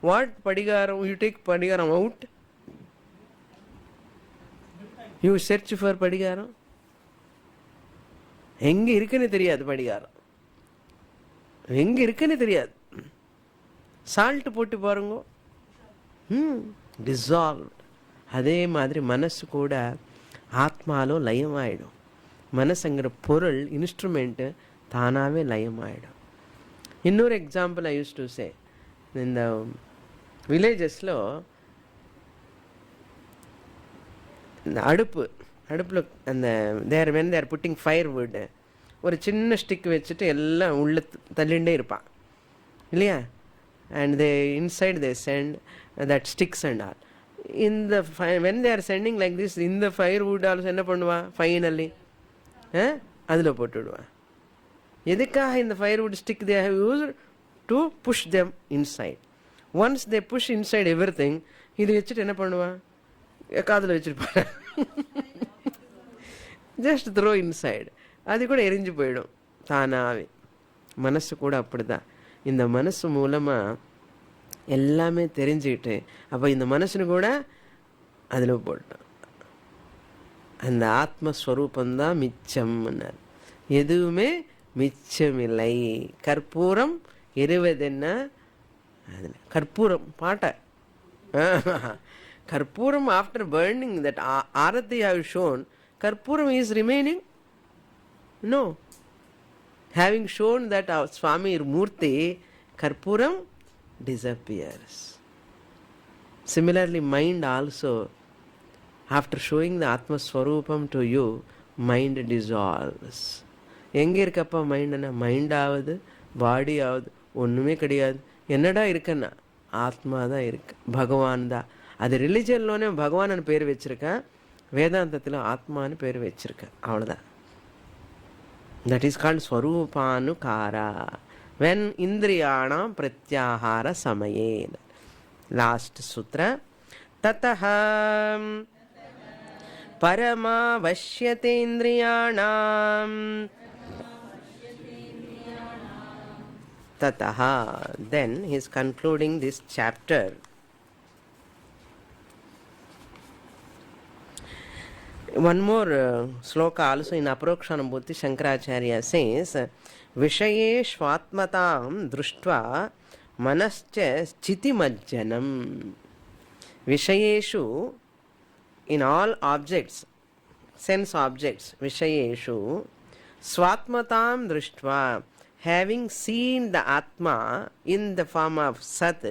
what படிகாரம்? You take படிகாரம் out, you search for படிகாரம். எங்கே இருக்குன்னு தெரியாது. படிகாரம் எங்கே இருக்குன்னு தெரியாது. சால்ட் போட்டு பாருங்க, டிசால்வ். அதே மாதிரி மனசு கூட ஆத்மாலோ லயமாயிடும். மனசுங்கிற பொருள், இன்ஸ்ட்ருமெண்ட்டு தானாகவே லயமாயிடும். இன்னொரு example I use to say, இந்த வில்லேஜஸில் இந்த அடுப்பில் அந்த தேர் புட்டிங் ஃபயர் வுட், ஒரு சின்ன ஸ்டிக் வச்சுட்டு எல்லாம் உள்ளே தள்ளிண்டே இருப்பான் இல்லையா? And they inside they send that sticks and all. இந்த when they are sending like this, இந்த ஃபயர் வுட் ஆல்சோ என்ன பண்ணுவான்? ஃபைனலி அதில் போட்டுவிடுவான். எதுக்காக? இந்த firewood stick they have used to push them inside. Once they push inside everything, இது வச்சுட்டு என்ன பண்ணுவான்? காதில் வச்சுருப்பான். ஜஸ்ட் த்ரோ இன்சைடு, அது கூட எரிஞ்சு போயிடும் தானாகவே. மனசு கூட அப்படி தான். இந்த மனசு மூலமாக எல்லாமே தெரிஞ்சுக்கிட்டு, அப்போ இந்த மனசுன்னு கூட அதில் போட்டோம். அந்த ஆத்மஸ்வரூபந்தான் மிச்சம்னார். எதுவுமே மிச்சமில்லை. கற்பூரம் எரிவதென்ன? அதில் கற்பூரம் பாட்டை கற்பூரம் after burning that aarti have shown, karpooram is remaining? No. Having shown that our Swami Murti, Karpuram disappears. Similarly, mind also, after showing the Atma Swarupam to you, mind dissolves. எங்கே இருக்கப்பா மைண்டுன்னா? மைண்ட் ஆகுது, பாடி ஆகுது, ஒன்றுமே கிடையாது. என்னடா இருக்குன்னா ஆத்மா தான் இருக்கு, பகவான் தான். அது ரிலிஜன்லோனே பகவான்னு பேர் வச்சிருக்கேன், வேதாந்தத்தில் ஆத்மான்னு பேர் வச்சிருக்கேன், அவ்வளோதான். That is called Swarupānukāra. When Indriyanam Pratyahara Samaye. Last sutra. Tataha Parama Vashyate Indriyanam. Tataha. Then he is concluding this chapter. One more sloka also in Aprokshanambhuti, Shankaracharya says, Vishaye Shvatmatam Drushtva Manascha Chitimajjanam. Vishayeshu, in all objects, sense objects, Vishayeshu, Svatmatam Drushtva, having seen the Atma in the form of Sat,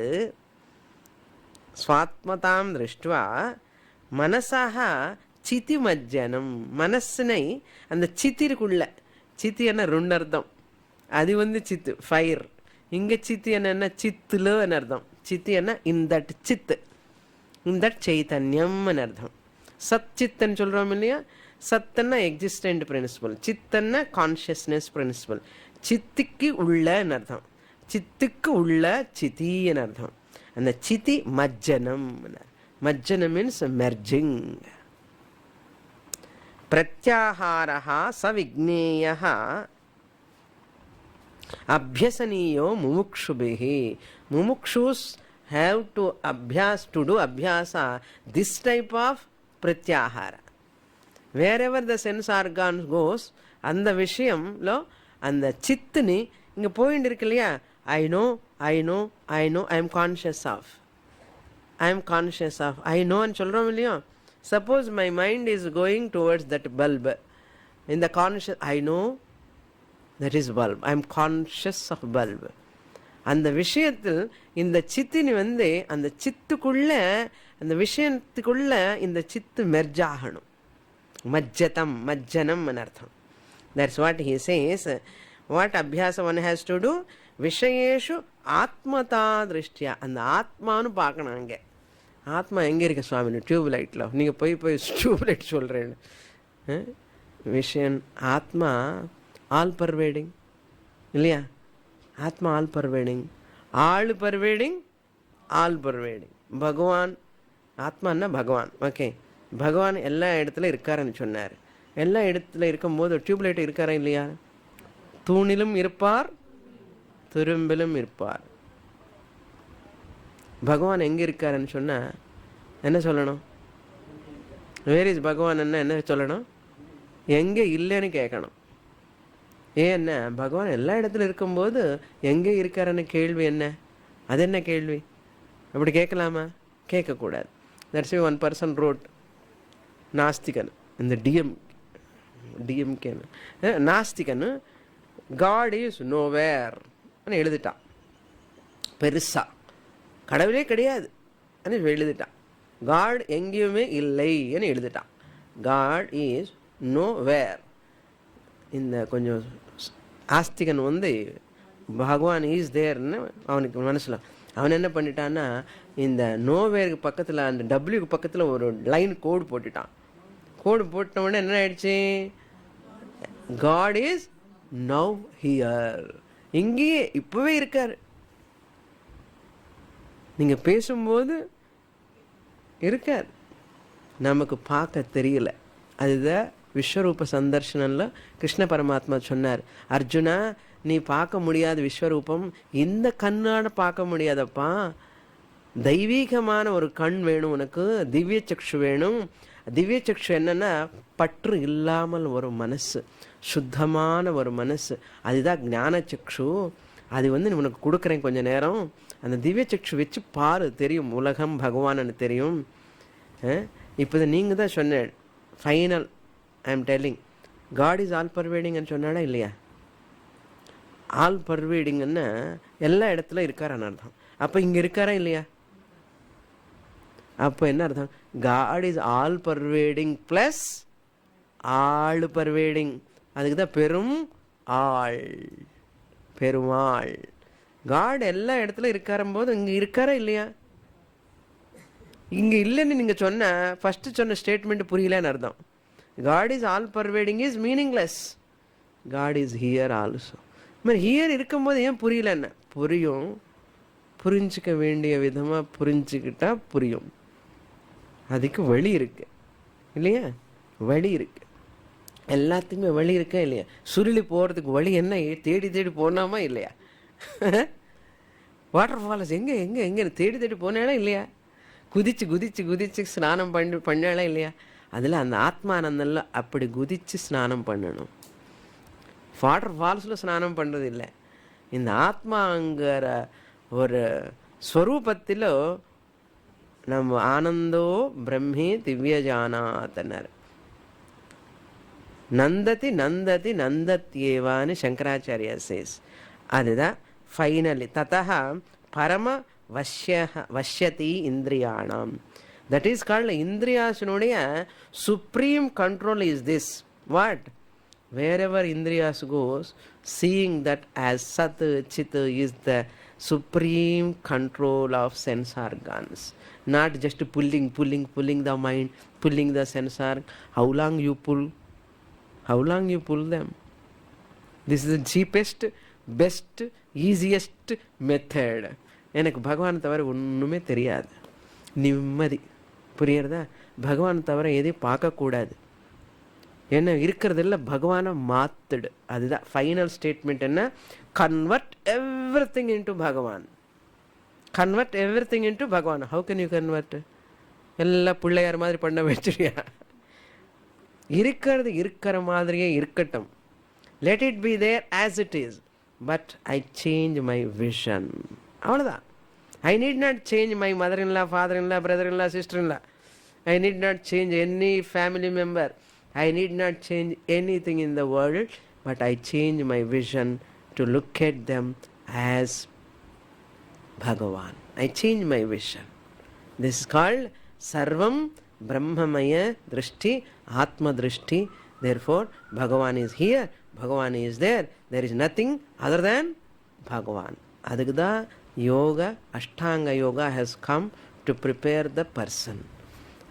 Svatmatam Drushtva, Manasaha சித்தி மஜ்ஜனம். மனசுனை அந்த சித்திற்குள்ள, சித்தி என்ன ரெண்டு அர்த்தம். அது சித்து fire. இங்கே சித்தி என்ன சித்துல அர்த்தம். சித்தி என்ன இன் தட் சித்து. தட் சைத்தன்யம்னு அர்த்தம். சத் சித்தன்னு சொல்கிறோம் இல்லையா? சத்துன்னா எக்ஸிஸ்டன்ட் பிரின்சிபல், சித்தன்னா கான்ஷியஸ்னஸ் பிரின்சிபல். சித்திக்கு உள்ளன்னு அர்த்தம். சித்துக்கு உள்ள சித்தின்னு அர்த்தம். அந்த சித்தி மஜ்ஜனம். Majjanam means merging. பிரத்யாஹாரः சவிக்னேயः அபியசனீயோ முமுக்ஷுபிः. Mumukshus have to do abhyasa, this type of pratyahara. Wherever the sense organs goes, அந்த விஷயம்ல அந்த சித்துனி இங்கே போயிட்டு இருக்கு இல்லையா? I know, I am conscious of. I know ன்னு சொல்கிறோம் இல்லையா? Suppose my mind is going towards that bulb. In the conscious, I know that is bulb. I am conscious of bulb. அந்த விஷயத்தில் இந்த சித்தினி அந்த சித்துக்குள்ள, அந்த விஷயத்துக்குள்ள இந்த சித்து மெர்ஜ் ஆகணும். மஜ்ஜதம், மஜ்ஜனம் அர்த்தம். That's what he says. What abhyasa one has to do? விஷயேஷு ஆத்மதா திருஷ்டியா. அந்த ஆத்மானு பார்க்கணும். அங்கே ஆத்மா எங்கே இருக்கு சுவாமினு? டியூப் லைட்டில். நீங்கள் போய் டியூப் லைட் சொல்கிறேன்னு. விஷயம் ஆத்மா ஆல் பர்வேடிங் இல்லையா? ஆத்மா ஆல் பர்வேடிங், ஆள் பர்வேடிங், ஆல் பர்வேடிங். பகவான் ஆத்மான்னா பகவான். ஓகே, பகவான் எல்லா இடத்துல இருக்காருன்னு சொன்னார். எல்லா இடத்துல இருக்கும்போது டியூப்லைட் இருக்காரா இல்லையா? தூணிலும் இருப்பார், துரும்பிலும் இருப்பார். பகவான் எங்கே இருக்காருன்னு சொன்னால் என்ன சொல்லணும்? வேர் இஸ் பகவான் என்ன சொல்லணும்? எங்கே இல்லைன்னு கேட்கணும். ஏன்னா பகவான் எல்லா இடத்துல இருக்கும்போது எங்கே இருக்காருன்னு கேள்வி என்ன? அது என்ன கேள்வி? அப்படி கேட்கலாமா? கேட்கக்கூடாது. தட்ஸ் ஒன் பர்சன் ரோட், நாஸ்திகன், இந்த டிஎம்கேன்னு நாஸ்திகன், காட் இஸ் நோவேர் எழுதிட்டான். பெருசா கடவுளே கிடையாது எழுதிட்டான். காட் எங்கேயுமே இல்லை எழுதிட்டான். God is nowhere. இந்த கொஞ்சம் ஆஸ்திகன் பகவான் இஸ் தேர்ன்னு அவனுக்கு மனசில் அவன் என்ன பண்ணிட்டான்னா, இந்த நோவேருக்கு பக்கத்தில், அந்த டபிள்யூக்கு பக்கத்தில் ஒரு லைன் கோடு போட்டுட்டான். கோடு போட்ட உடனே என்ன ஆயிடுச்சு? God is now here. இங்கேயே இப்போவே இருக்கார். நீங்கள் பேசும்போது இருக்கார், நமக்கு பார்க்க தெரியல. அதுதான் விஸ்வரூப சந்தர்ஷனில் கிருஷ்ண பரமாத்மா சொன்னார், அர்ஜுனா நீ பார்க்க முடியாத விஸ்வரூபம் இந்த கண்ணால் பார்க்க முடியாதப்பா. தெய்வீகமான ஒரு கண் வேணும் உனக்கு, திவ்ய சக்ஷு வேணும். திவ்ய சக்ஷு என்னன்னா பற்று இல்லாமல் ஒரு மனசு, சுத்தமான ஒரு மனசு. அதுதான் ஞான சக்ஷு. அது உனக்கு கொடுக்குறேன் கொஞ்ச நேரம். அந்த திவ்ய சக்ஷு வச்சு பாரு, தெரியும் உலகம் பகவான்னு தெரியும். இப்போ நீங்கள் தான் சொன்ன final, I am telling, God is all பர்வேடிங்னு சொன்னாடா இல்லையா? ஆல் பர்வேடிங்கன்னா எல்லா இடத்துல இருக்காரான்னு அர்த்தம். அப்போ இங்கே இருக்காரா இல்லையா? அப்போ என்ன அர்த்தம்? God is all pervading plus all pervading. அதுக்கு தான் பெரும் ஆள், பெருமாள். காட் எல்லா இடத்துல இருக்காரும்போது இங்கே இருக்காரா இல்லையா? இங்கே இல்லைன்னு நீங்கள் சொன்ன ஃபஸ்ட்டு சொன்ன ஸ்டேட்மெண்ட் புரியலன்னு அர்த்தம். God is all pervading is meaningless. God is here also. மாதிரி ஹியர் இருக்கும்போது ஏன் புரியலன்னு? புரியும், புரிஞ்சிக்க வேண்டிய விதமாக புரிஞ்சுக்கிட்டா புரியும். அதுக்கு வழி இருக்கு இல்லையா? வழி இருக்கு, எல்லாத்துக்குமே வழி இருக்கா இல்லையா? சுருளி போகிறதுக்கு வழி என்ன? தேடி தேடி போனாமா இல்லையா? வாட்டர் ஃபால்ஸ் எங்கே எங்கே எங்கே தேடி தேடி போனாலும் இல்லையா? குதிச்சு குதிச்சு குதிச்சு ஸ்நானம் பண்ணாலும் இல்லையா? அதில் அந்த ஆத்மானந்தல்ல அப்படி குதிச்சு ஸ்நானம் பண்ணணும். வாட்டர் ஃபால்ஸில் ஸ்நானம் பண்ணுறது இல்லை. இந்த ஆத்மாங்கிற ஒரு ஸ்வரூபத்தில் நம்ம ஆனந்தோ பிரம்மே திவ்ய ஜானாத்தனர் நந்ததி நந்ததி நந்தத்யேவான்னு சங்கராச்சாரியா சேஸ். அதுதான் ஃபைனலி ததா பரம வஷ்யதி இந்திரியாணம். தட் இஸ் கால்ட் இந்திரியாசினுடைய supreme control is this. What? Wherever Indriyas goes, seeing that as Sat Chit is the supreme control of sense organs. Not just pulling the mind, pulling the sense organ. How long you pull? How long you pull them? This is the cheapest, best, easiest method. எனக்கு பகவான் தவிர ஒன்றுமே தெரியாது, நிம்மதி. புரியுறதா? பகவான் தவிர எதையும் பார்க்கக்கூடாது. என்ன இருக்கிறதில்ல, பகவானை மாத்துடு. அதுதான் ஃபைனல் ஸ்டேட்மெண்ட். என்ன? Convert everything into Bhagavan. Convert everything into Bhagavan. How can you convert? எல்லாம் பிள்ளையார் மாதிரி பண்ண வச்சுரியா? இருக்கிறது இருக்கிற மாதிரியே இருக்கட்டும். Let it be there as it is, but I change my vision. அவ்வளோதான். I need not change my mother in law, father in law, brother in law, sister in law. I need not change any family member. I need not change anything in the world, but I change my vision to look at them as Bhagavan. I change my vision. This is called Sarvam Brahmamaya Drishti, Atma Drishti. Therefore, Bhagavan is here, Bhagavan is there. There is nothing other than Bhagavan. Adagda yoga, Ashtanga yoga has come to prepare the person.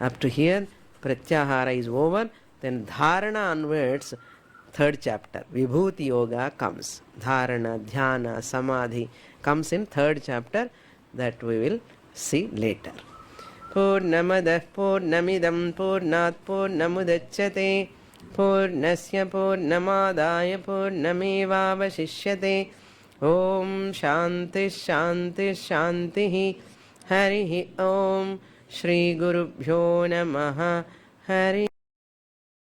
Up to here, Pratyahara is over. Then Dharana onwards, third chapter. Vibhuti Yoga comes. Dharana, Dhyana, Samadhi comes in third chapter. That we will see later. Purnamadah Purnamidam Purnat Purnamudachyate Purnasya Purnamadaya Purnamevavashishyate. Om Shanti Shanti Shanti. Harihi Om. Shri Gurubhyo Namaha. Hari